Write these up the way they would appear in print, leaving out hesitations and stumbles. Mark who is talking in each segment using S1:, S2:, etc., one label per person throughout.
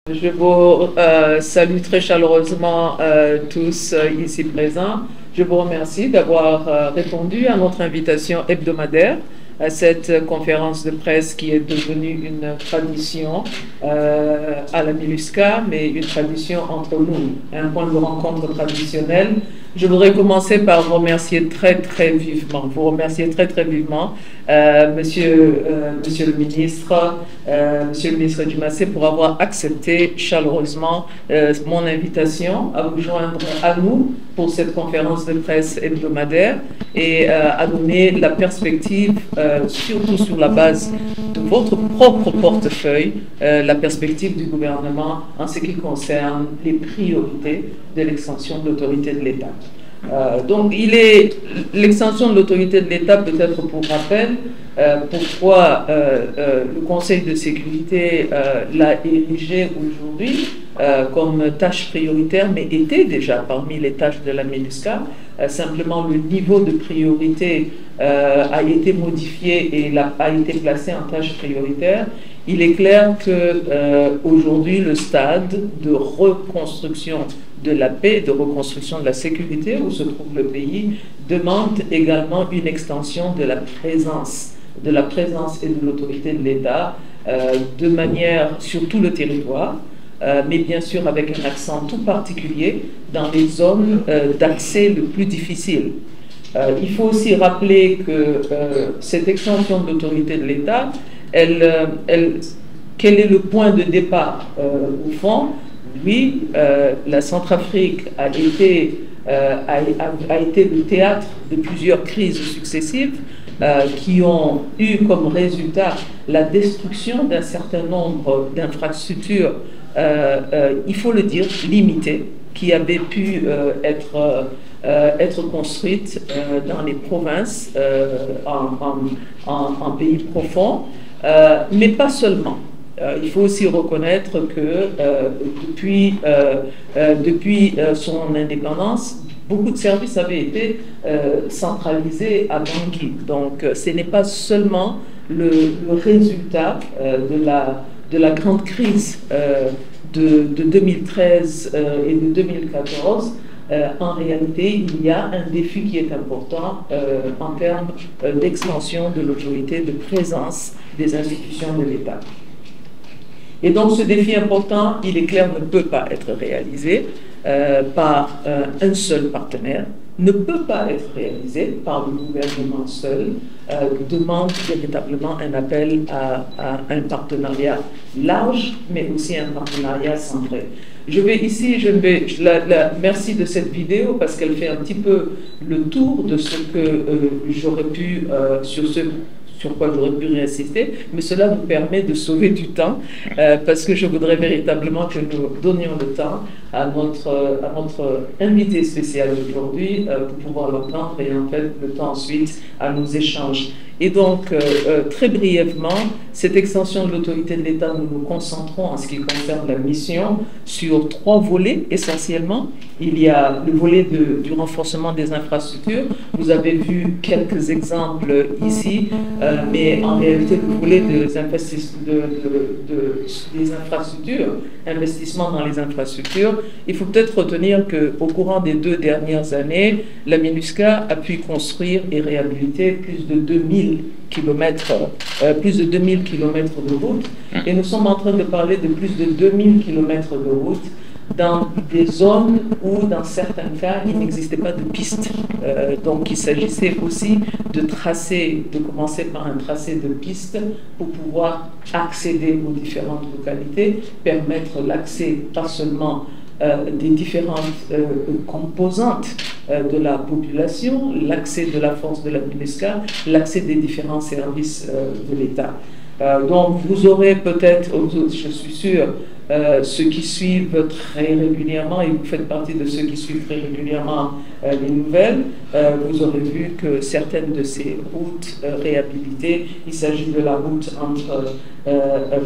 S1: Je vous salue très chaleureusement tous ici présents. Je vous remercie d'avoir répondu à notre invitation hebdomadaire à cette conférence de presse qui est devenue une tradition à la MINUSCA, mais une tradition entre nous, un point de rencontre traditionnel. Je voudrais commencer par vous remercier très vivement, monsieur le ministre, monsieur le ministre Dumassé, pour avoir accepté chaleureusement mon invitation à vous joindre à nous pour cette conférence de presse hebdomadaire et à donner la perspective, surtout sur la base de votre propre portefeuille, la perspective du gouvernement en ce qui concerne les priorités de l'extension de l'autorité de l'État. Donc, l'extension de l'autorité de l'État, peut-être pour rappel, pourquoi le Conseil de sécurité l'a érigé aujourd'hui comme tâche prioritaire, mais était déjà parmi les tâches de la MINUSCA. Simplement, le niveau de priorité a été modifié et a été placé en tâche prioritaire. Il est clair qu'aujourd'hui, le stade de reconstruction de la paix, de reconstruction de la sécurité où se trouve le pays, demande également une extension de la présence et de l'autorité de l'État de manière sur tout le territoire, mais bien sûr avec un accent tout particulier dans les zones d'accès le plus difficiles. Il faut aussi rappeler que cette extension de l'autorité de l'État, quel est le point de départ au fond? Oui, la Centrafrique a été le théâtre de plusieurs crises successives qui ont eu comme résultat la destruction d'un certain nombre d'infrastructures, il faut le dire, limitées, qui avaient pu être construites dans les provinces, en pays profonds, mais pas seulement. Il faut aussi reconnaître que depuis son indépendance, beaucoup de services avaient été centralisés à Bangui. Donc ce n'est pas seulement le résultat de la grande crise de 2013 et de 2014. En réalité, il y a un défi qui est important en termes d'extension de l'autorité, de présence des institutions de l'État. Et donc ce défi important, il est clair, ne peut pas être réalisé par un seul partenaire, ne peut pas être réalisé par le gouvernement seul, demande véritablement un appel à un partenariat large, mais aussi un partenariat centré. Merci de cette vidéo parce qu'elle fait un petit peu le tour de ce que j'aurais pu, sur quoi j'aurais pu réinsister, mais cela nous permet de sauver du temps parce que je voudrais véritablement que nous donnions le temps à notre invité spécial d'aujourd'hui pour pouvoir l'entendre et en fait le temps ensuite à nos échanges. Et donc, très brièvement, cette extension de l'autorité de l'État, nous nous concentrons en ce qui concerne la mission sur 3 volets essentiellement. Il y a le volet du renforcement des infrastructures. Vous avez vu quelques exemples ici, mais en réalité, le volet des infrastructures, investissement dans les infrastructures, il faut peut-être retenir qu'au courant des 2 dernières années, la MINUSCA a pu construire et réhabiliter plus de 2000 kilomètres de route, et nous sommes en train de parler de plus de 2000 kilomètres de route dans des zones où, dans certains cas, il n'existait pas de piste. Donc, il s'agissait aussi de commencer par un tracé de piste pour pouvoir accéder aux différentes localités, permettre l'accès pas seulement des différentes composantes de la population, l'accès de la force de la MINUSCA, l'accès des différents services de l'État. Donc vous aurez peut-être, je suis sûr, ceux qui suivent très régulièrement, et vous faites partie de ceux qui suivent très régulièrement les nouvelles, vous aurez vu que certaines de ces routes réhabilitées, il s'agit de la route entre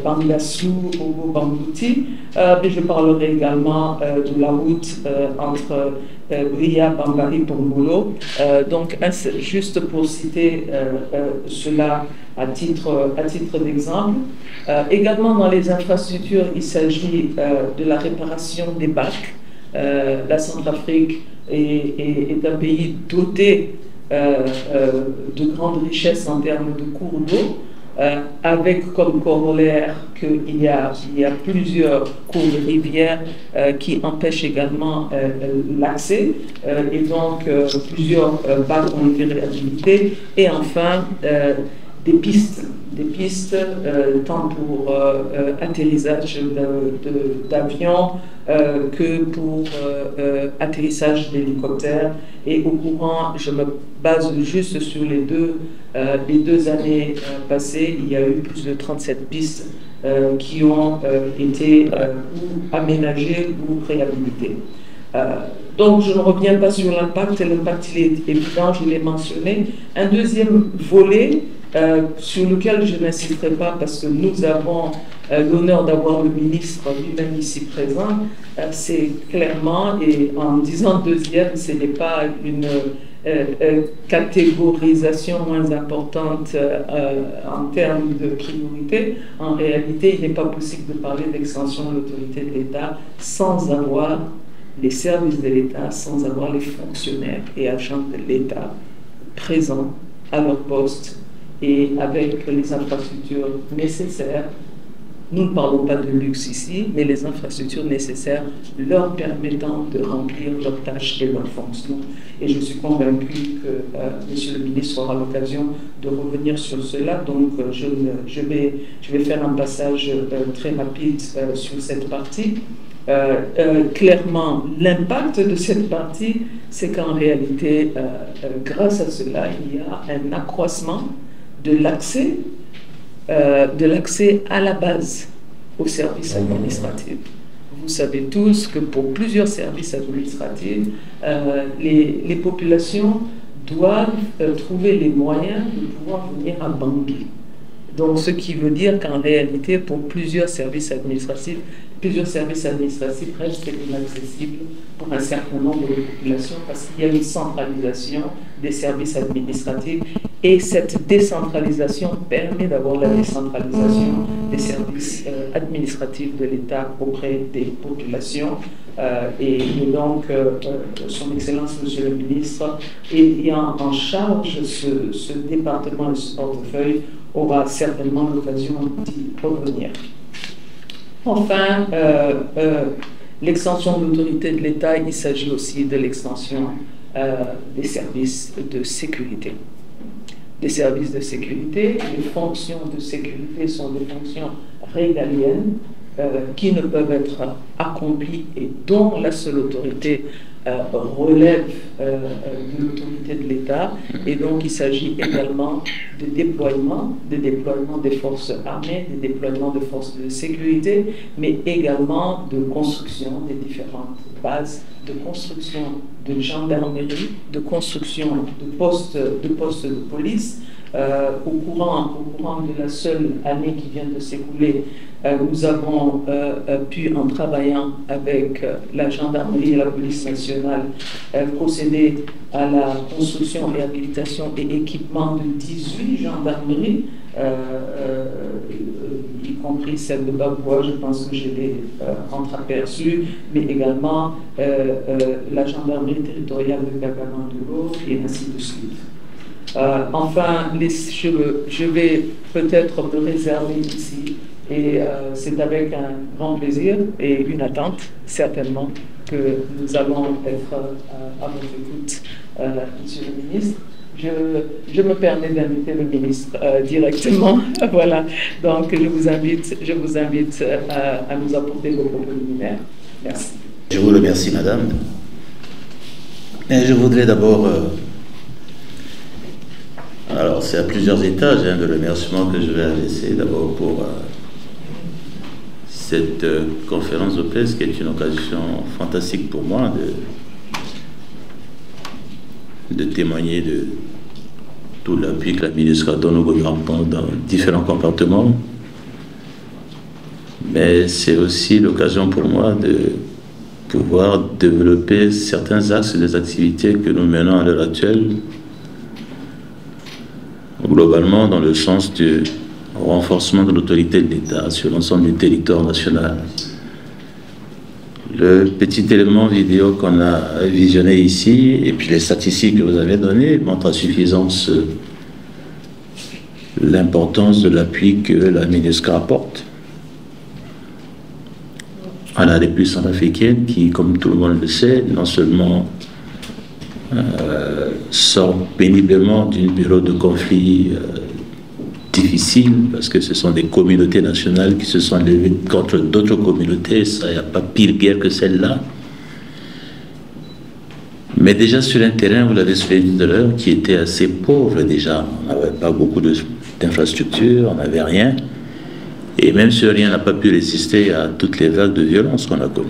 S1: Bangassou au Bangouti, mais je parlerai également de la route entre Bria, Bambari, Pongolo. Donc, juste pour citer cela à titre d'exemple. Également dans les infrastructures, il s'agit de la réparation des bacs. La Centrafrique est un pays doté de grandes richesses en termes de cours d'eau, avec comme corollaire qu'il y a plusieurs cours de rivières qui empêchent également l'accès, et donc plusieurs bacs ont été réhabilités, et enfin des pistes tant pour atterrissage d'avions que pour atterrissage d'hélicoptères. Et au courant, je me base juste sur les deux années passées, il y a eu plus de 37 pistes qui ont été ou aménagées ou réhabilitées. Donc, je ne reviens pas sur l'impact. L'impact, il est évident, je l'ai mentionné. Un deuxième volet sur lequel je n'insisterai pas parce que nous avons l'honneur d'avoir le ministre lui-même ici présent, c'est clairement, et en disant deuxième, ce n'est pas une catégorisation moins importante en termes de priorité. En réalité, il n'est pas possible de parler d'extension de l'autorité de l'État sans avoir les services de l'État, sans avoir les fonctionnaires et agents de l'État présents à leur poste et avec les infrastructures nécessaires. Nous ne parlons pas de luxe ici, mais les infrastructures nécessaires leur permettant de remplir leurs tâches et leurs fonctions. Et je suis convaincu que Monsieur le ministre aura l'occasion de revenir sur cela. Donc, je vais faire un passage très rapide sur cette partie. Clairement, l'impact de cette partie, c'est qu'en réalité, grâce à cela, il y a un accroissement de l'accès à la base aux services administratifs. Vous savez tous que pour plusieurs services administratifs, les populations doivent trouver les moyens de pouvoir venir à Bangui. Donc, ce qui veut dire qu'en réalité, pour plusieurs services administratifs restent inaccessibles pour un certain nombre de populations parce qu'il y a une centralisation des services administratifs et cette décentralisation permet d'avoir la décentralisation des services administratifs de l'État auprès des populations. Et donc, Son Excellence, Monsieur le ministre, ayant en charge ce département et ce portefeuille, aura certainement l'occasion d'y revenir. Enfin, l'extension de l'autorité de l'État, il s'agit aussi de l'extension des services de sécurité. Des services de sécurité, les fonctions de sécurité sont des fonctions régaliennes qui ne peuvent être accomplies et dont la seule autorité relève de l'autorité de l'État. Et donc, il s'agit également de déploiement des forces armées, de déploiement de forces de sécurité, mais également de construction des différentes bases, de construction de gendarmerie, de construction de postes de police. Au courant de la seule année qui vient de s'écouler, nous avons pu, en travaillant avec la gendarmerie et la police nationale, procéder à la construction, réhabilitation et équipement de 18 gendarmeries, y compris celle de Baboua, je pense que je l'ai entreaperçue, mais également la gendarmerie territoriale de Kakamandoulou et ainsi de suite. Enfin, je vais peut-être me réserver ici, et c'est avec un grand plaisir et une attente, certainement, que nous allons être à votre écoute, Monsieur le ministre. Je me permets d'inviter le ministre directement. Voilà, donc je vous invite à nous apporter vos propos liminaires. Merci.
S2: Je vous remercie, Madame. Et je voudrais d'abord... alors, c'est à plusieurs étages de remerciements que je vais adresser. D'abord pour cette conférence de presse qui est une occasion fantastique pour moi de témoigner de tout l'appui que la ministre donne au gouvernement dans différents compartiments. mais c'est aussi l'occasion pour moi de pouvoir développer certains axes des activités que nous menons à l'heure actuelle, globalement dans le sens du renforcement de l'autorité de l'État sur l'ensemble du territoire national. Le petit élément vidéo qu'on a visionné ici, et puis les statistiques que vous avez données, montrent à suffisance l'importance de l'appui que la MINUSCA apporte à la République centrafricaine qui, comme tout le monde le sait, non seulement sort péniblement d'une période de conflit difficile, parce que ce sont des communautés nationales qui se sont levées contre d'autres communautés, ça, il n'y a pas pire guerre que celle-là. Mais déjà sur un terrain, vous l'avez souligné tout à l'heure, qui était assez pauvre déjà. On n'avait pas beaucoup d'infrastructures, on n'avait rien. Et même ce rien n'a pas pu résister à toutes les vagues de violence qu'on a connues.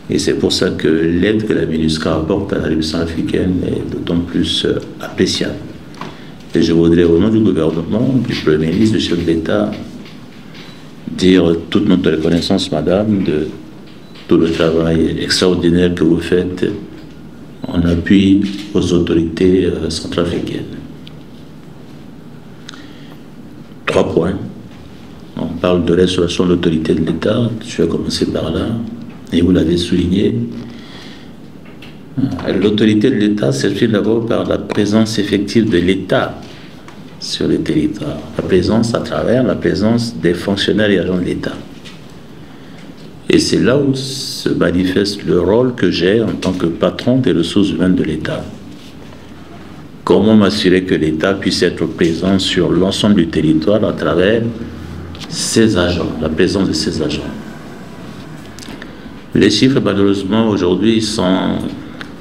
S2: Et c'est pour ça que l'aide que la MINUSCA apporte à la République centrafricaine est d'autant plus appréciable. Et je voudrais, au nom du gouvernement, du Premier ministre, du chef d'État, dire toute notre reconnaissance, madame, de tout le travail extraordinaire que vous faites en appui aux autorités centrafricaines. 3 points. On parle de restauration de l'autorité de l'État. Je vais commencer par là, et vous l'avez souligné. L'autorité de l'État s'exprime d'abord par la présence effective de l'État sur le territoire. La présence à travers la présence des fonctionnaires et agents de l'État. Et c'est là où se manifeste le rôle que j'ai en tant que patron des ressources humaines de l'État. Comment m'assurer que l'État puisse être présent sur l'ensemble du territoire à travers ses agents, la présence de ses agents. Les chiffres, malheureusement, aujourd'hui, sont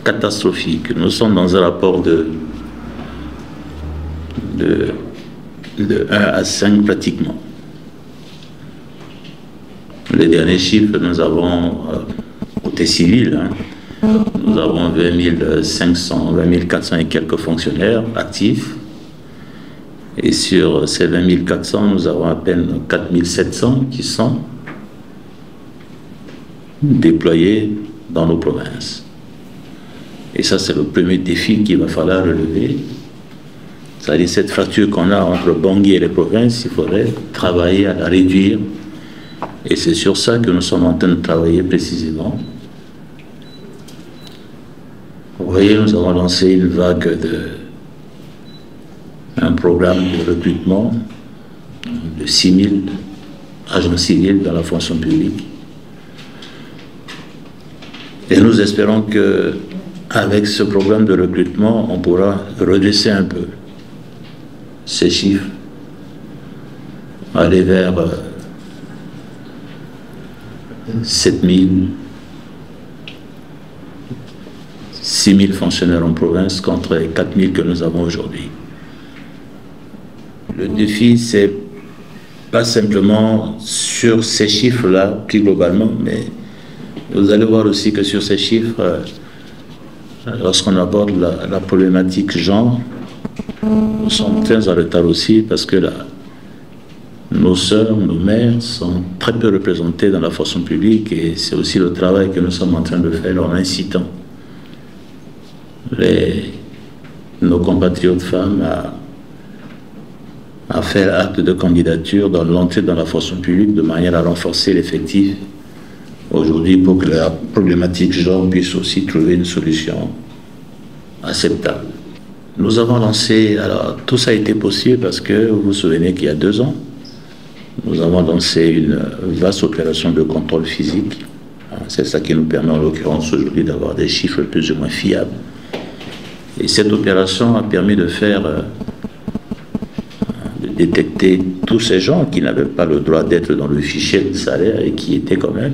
S2: catastrophiques. Nous sommes dans un rapport de 1 à 5 pratiquement. Les derniers chiffres, nous avons, côté civil, nous avons 20 500, 20 400 et quelques fonctionnaires actifs. Et sur ces 20 400, nous avons à peine 4 700 qui sont déployés dans nos provinces. Et ça, c'est le premier défi qu'il va falloir relever. C'est-à-dire cette fracture qu'on a entre Bangui et les provinces, il faudrait travailler à la réduire. Et c'est sur ça que nous sommes en train de travailler précisément. Vous voyez, nous avons lancé une vague un programme de recrutement de 6 000 agents civils dans la fonction publique. Et nous espérons qu'avec ce programme de recrutement, on pourra redresser un peu ces chiffres, aller vers 7 000, 6 000 fonctionnaires en province contre les 4 000 que nous avons aujourd'hui. Le défi, c'est pas simplement sur ces chiffres-là, plus globalement, mais vous allez voir aussi que sur ces chiffres, lorsqu'on aborde la problématique genre, nous sommes très en retard aussi parce que nos sœurs, nos mères sont très peu représentées dans la fonction publique et c'est aussi le travail que nous sommes en train de faire en incitant nos compatriotes femmes à faire acte de candidature dans l'entrée dans la fonction publique de manière à renforcer l'effectif aujourd'hui pour que la problématique genre puisse aussi trouver une solution acceptable. Nous avons lancé, alors tout ça a été possible parce que vous vous souvenez qu'il y a 2 ans, nous avons lancé une vaste opération de contrôle physique. C'est ça qui nous permet en l'occurrence aujourd'hui d'avoir des chiffres plus ou moins fiables. Et cette opération a permis de détecter tous ces gens qui n'avaient pas le droit d'être dans le fichier de salaire et qui étaient quand même.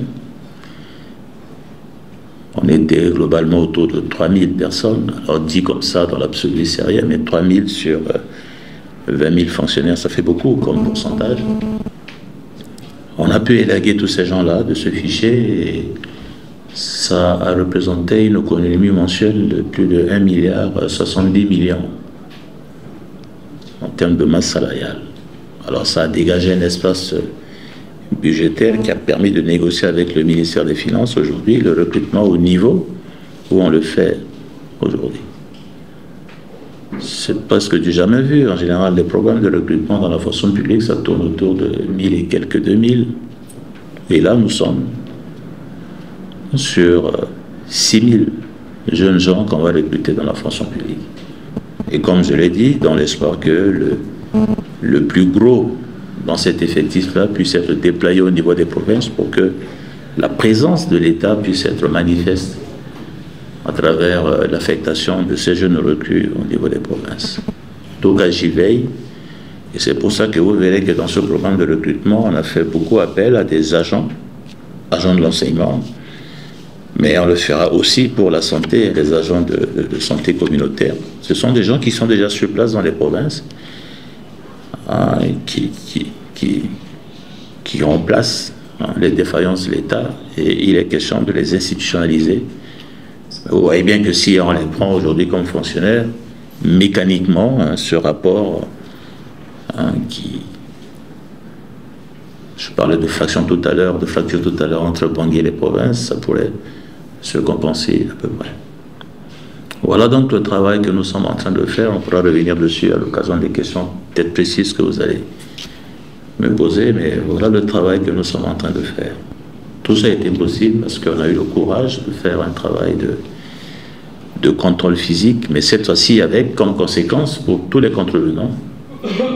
S2: On était globalement autour de 3000 personnes. Alors dit comme ça, dans l'absolu, c'est rien, mais 3000 sur 20 000 fonctionnaires, ça fait beaucoup comme pourcentage. On a pu élaguer tous ces gens-là de ce fichier et ça a représenté une économie mensuelle de plus de 1,70 milliard en termes de masse salariale. Alors ça a dégagé un espace budgétaire qui a permis de négocier avec le ministère des Finances aujourd'hui le recrutement au niveau où on le fait aujourd'hui. C'est presque du jamais vu. En général, les programmes de recrutement dans la fonction publique, ça tourne autour de 1000 et quelques 2000. Et là, nous sommes sur 6000 jeunes gens qu'on va recruter dans la fonction publique. Et comme je l'ai dit, dans l'espoir que le plus gros dans cet effectif-là puisse être déployé au niveau des provinces pour que la présence de l'État puisse être manifeste à travers l'affectation de ces jeunes recrues au niveau des provinces. En tout cas, j'y veille. Et c'est pour ça que vous verrez que dans ce programme de recrutement, on a fait beaucoup appel à des agents de l'enseignement, mais on le fera aussi pour la santé, les agents de santé communautaire. Ce sont des gens qui sont déjà sur place dans les provinces, hein, qui remplacent les défaillances de l'État, et il est question de les institutionnaliser. Vous voyez bien que si on les prend aujourd'hui comme fonctionnaires, mécaniquement, hein, ce rapport je parlais de fracture tout à l'heure entre Bangui et les provinces, ça pourrait se compenser à peu près. Voilà donc le travail que nous sommes en train de faire. On pourra revenir dessus à l'occasion des questions peut-être précises que vous allez me poser, mais voilà le travail que nous sommes en train de faire. Tout ça a été possible parce qu'on a eu le courage de faire un travail de contrôle physique, mais cette fois-ci avec comme conséquence pour tous les contrevenants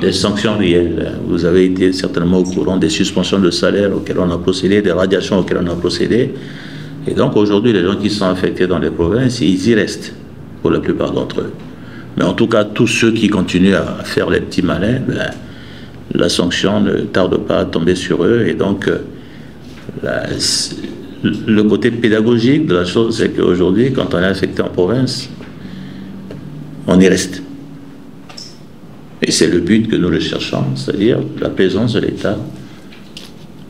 S2: des sanctions réelles. Vous avez été certainement au courant des suspensions de salaire auxquelles on a procédé, des radiations auxquelles on a procédé. Et donc aujourd'hui, les gens qui sont affectés dans les provinces, ils y restent pour la plupart d'entre eux. Mais en tout cas, tous ceux qui continuent à faire les petits malins, la sanction ne tarde pas à tomber sur eux. Et donc, le côté pédagogique de la chose, c'est qu'aujourd'hui, quand on est affecté en province, on y reste. Et c'est le but que nous recherchons, c'est-à-dire la présence de l'État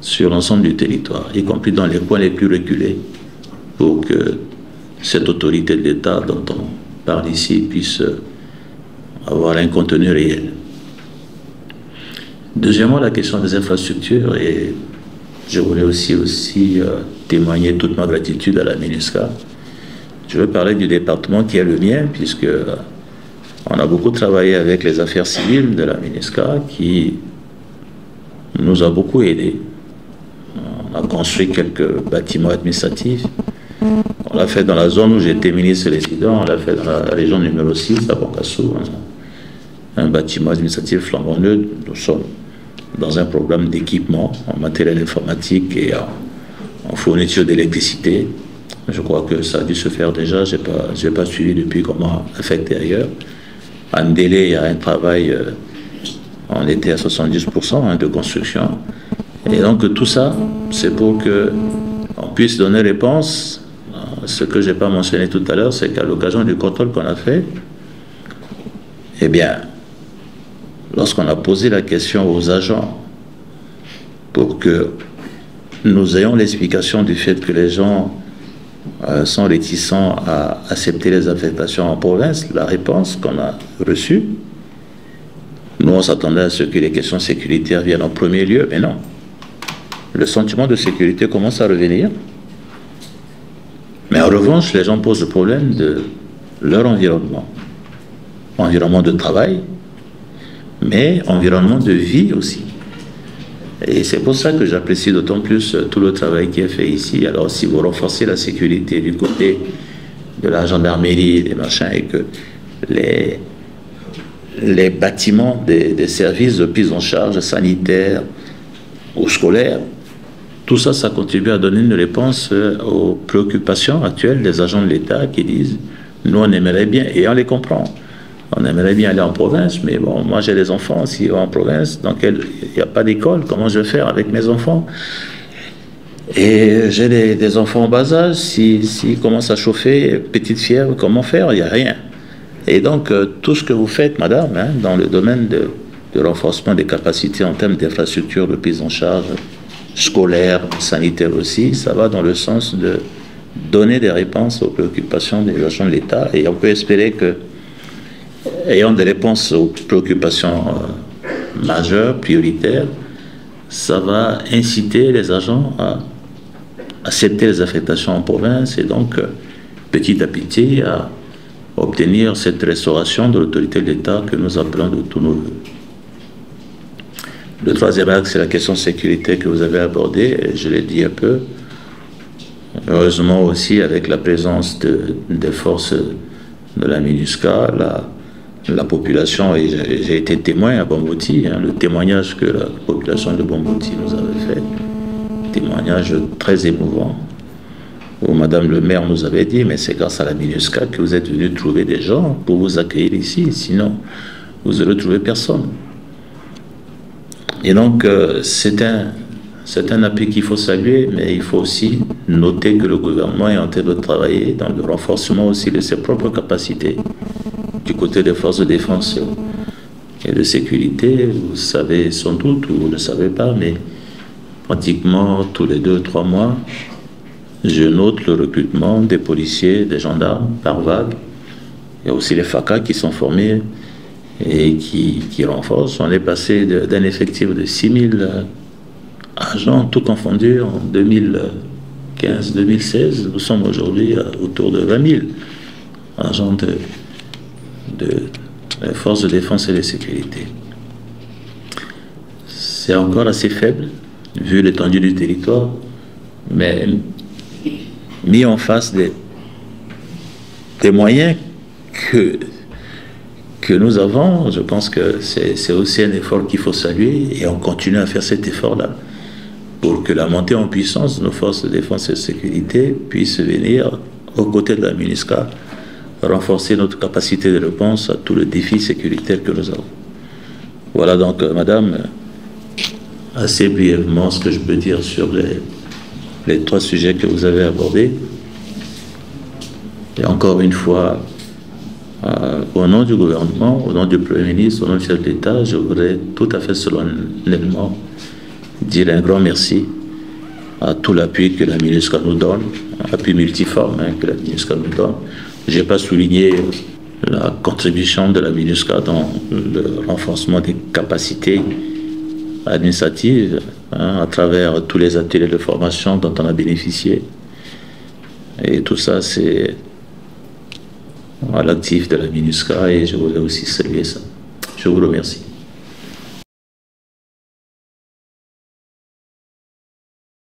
S2: sur l'ensemble du territoire, y compris dans les coins les plus reculés, pour que cette autorité de l'État dont on parle ici puisse avoir un contenu réel. Deuxièmement, la question des infrastructures, et je voulais aussi témoigner toute ma gratitude à la MINUSCA. Je veux parler du département qui est le mien, puisque on a beaucoup travaillé avec les affaires civiles de la MINUSCA qui nous a beaucoup aidés. On a construit quelques bâtiments administratifs. On l'a fait dans la zone où j'étais ministre résident, on l'a fait dans la région numéro 6, à Bangassou, un bâtiment administratif flambant neuf. Nous sommes dans un programme d'équipement en matériel informatique et en fourniture d'électricité. Je crois que ça a dû se faire déjà, je n'ai pas suivi depuis comment affecter ailleurs. En délai, il y a un travail, on était à 70% de construction. Et donc tout ça, c'est pour qu'on puisse donner réponse. Ce que je n'ai pas mentionné tout à l'heure, c'est qu'à l'occasion du contrôle qu'on a fait, eh bien, lorsqu'on a posé la question aux agents pour que nous ayons l'explication du fait que les gens sont réticents à accepter les affectations en province, la réponse qu'on a reçue, nous on s'attendait à ce que les questions sécuritaires viennent en premier lieu, mais non. Le sentiment de sécurité commence à revenir, mais en revanche, les gens posent le problème de leur environnement de travail, mais environnement de vie aussi. Et c'est pour ça que j'apprécie d'autant plus tout le travail qui est fait ici. Alors, si vous renforcez la sécurité du côté de la gendarmerie, des machins, et que les bâtiments des services de prise en charge sanitaire ou scolaire, tout ça, ça contribue à donner une réponse aux préoccupations actuelles des agents de l'État qui disent « nous, on aimerait bien », et on les comprend. On aimerait bien aller en province, mais bon, moi j'ai des enfants aussi en province, dans lesquels il n'y a pas d'école, comment je vais faire avec mes enfants? Et j'ai des enfants en bas âge, s'ils commencent à chauffer, petite fièvre, comment faire? Il n'y a rien. Et donc, tout ce que vous faites, madame, hein, dans le domaine de renforcement des capacités en termes d'infrastructures de prise en charge scolaire, sanitaire aussi, ça va dans le sens de donner des réponses aux préoccupations des agents de l'État, et on peut espérer que ayant des réponses aux préoccupations majeures, prioritaires, ça va inciter les agents à accepter les affectations en province et donc petit à petit à obtenir cette restauration de l'autorité de l'État que nous appelons de tous nos voeux. Le troisième axe, c'est la question de sécurité que vous avez abordée, et je l'ai dit un peu. Heureusement aussi, avec la présence des forces de la MINUSCA, la population, et j'ai été témoin à Bomboti, le témoignage que la population de Bomboti nous avait fait, témoignage très émouvant, où Madame le maire nous avait dit, mais c'est grâce à la MINUSCA que vous êtes venu trouver des gens pour vous accueillir ici, sinon vous n'aurez trouvé personne. Et donc, c'est un appui qu'il faut saluer, mais il faut aussi noter que le gouvernement est en train de travailler dans le renforcement aussi de ses propres capacités. Du côté des forces de défense et de sécurité, vous savez sans doute, ou vous ne savez pas, mais pratiquement tous les 2-3 mois, je note le recrutement des policiers, des gendarmes par vague. Il y a aussi les FACA qui sont formés et qui renforcent. On est passé d'un effectif de 6000 agents, tout confondu, en 2015-2016. Nous sommes aujourd'hui autour de 20 000 agents de forces de défense et de sécurité. C'est encore assez faible, vu l'étendue du territoire, mais mis en face des moyens que nous avons, je pense que c'est aussi un effort qu'il faut saluer, et on continue à faire cet effort-là pour que la montée en puissance de nos forces de défense et de sécurité puisse venir aux côtés de la MINUSCA renforcer notre capacité de réponse à tous les défis sécuritaires que nous avons. Voilà donc, Madame, assez brièvement ce que je peux dire sur les 3 sujets que vous avez abordés. Et encore une fois, au nom du gouvernement, au nom du Premier ministre, au nom du chef de l'État, je voudrais tout à fait solennellement dire un grand merci à tout l'appui que la MINUSCA nous donne, appui multiforme que la MINUSCA nous donne. Je n'ai pas souligné la contribution de la MINUSCA dans le renforcement des capacités administratives à travers tous les ateliers de formation dont on a bénéficié. Et tout ça, c'est à l'actif de la MINUSCA, et je voudrais aussi saluer ça. Je vous remercie.